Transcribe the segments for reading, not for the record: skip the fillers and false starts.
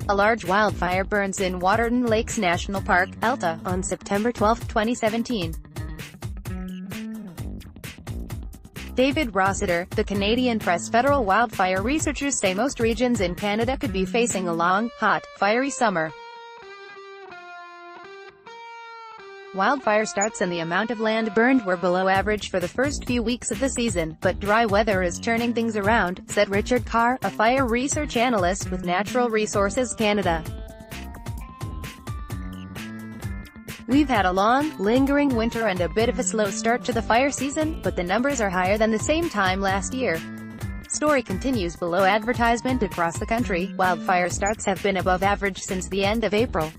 A large wildfire burns in Waterton Lakes National Park, Alta, on September 12, 2017. David Rossiter, the Canadian Press. Federal wildfire researchers say most regions in Canada could be facing a long, hot, fiery summer. Wildfire starts and the amount of land burned were below average for the first few weeks of the season, but dry weather is turning things around, said Richard Carr, a fire research analyst with Natural Resources Canada. We've had a long, lingering winter and a bit of a slow start to the fire season, but the numbers are higher than the same time last year. Story continues below advertisement. Across the country, wildfire starts have been above average since the end of April.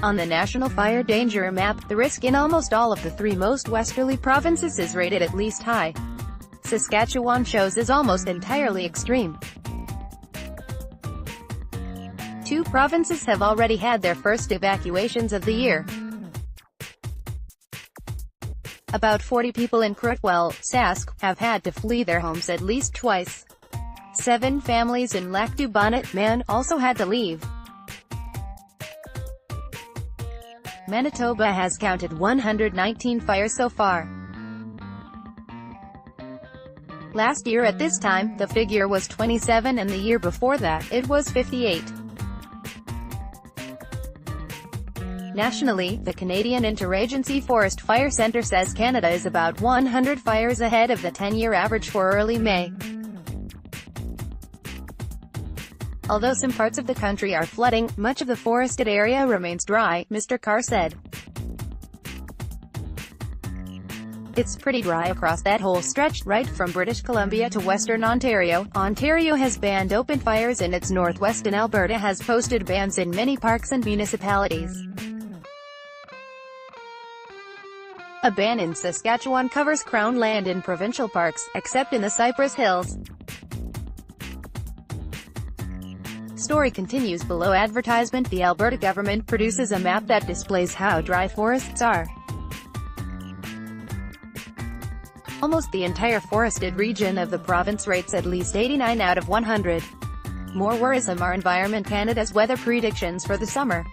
On the National Fire Danger Map, the risk in almost all of the three most westerly provinces is rated at least high. Saskatchewan shows as almost entirely extreme. Two provinces have already had their first evacuations of the year. About 40 people in Crutwell, Sask, have had to flee their homes at least twice. 7 families in Lac du Bonnet, Man, also had to leave. Manitoba has counted 119 fires so far. Last year at this time, the figure was 27 and the year before that, it was 58. Nationally, the Canadian Interagency Forest Fire Centre says Canada is about 100 fires ahead of the 10-year average for early May. Although some parts of the country are flooding, much of the forested area remains dry, Mr. Carr said. It's pretty dry across that whole stretch, right from British Columbia to Western Ontario. Ontario has banned open fires in its northwest and Alberta has posted bans in many parks and municipalities. A ban in Saskatchewan covers Crown land in provincial parks, except in the Cypress Hills. Story continues below advertisement. The Alberta government produces a map that displays how dry forests are. Almost the entire forested region of the province rates at least 89 out of 100. More worrisome are Environment Canada's weather predictions for the summer.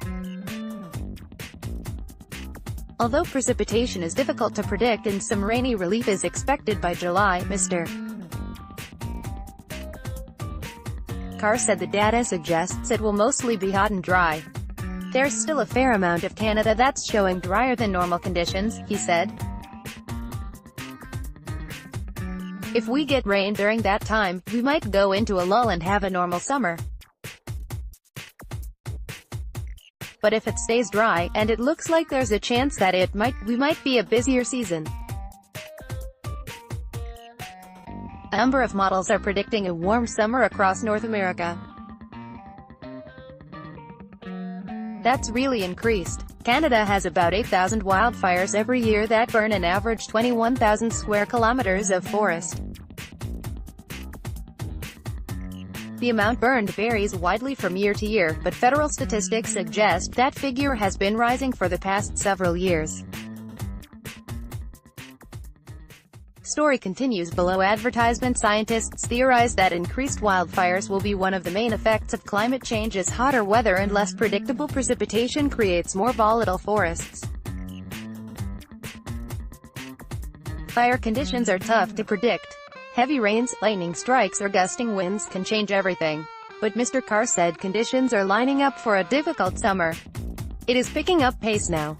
Although precipitation is difficult to predict and some rainy relief is expected by July, Mr. Carr said the data suggests it will mostly be hot and dry. There's still a fair amount of Canada that's showing drier than normal conditions, he said. If we get rain during that time, we might go into a lull and have a normal summer. But if it stays dry, and it looks like there's a chance that we might be a busier season. A number of models are predicting a warm summer across North America. That's really increased. Canada has about 8,000 wildfires every year that burn an average 21,000 square kilometers of forest. The amount burned varies widely from year to year, but federal statistics suggest that figure has been rising for the past several years. Story continues below advertisement. Scientists theorize that increased wildfires will be one of the main effects of climate change, as hotter weather and less predictable precipitation creates more volatile forests. Fire conditions are tough to predict. Heavy rains, lightning strikes or gusting winds can change everything. But Mr. Carr said conditions are lining up for a difficult summer. It is picking up pace now.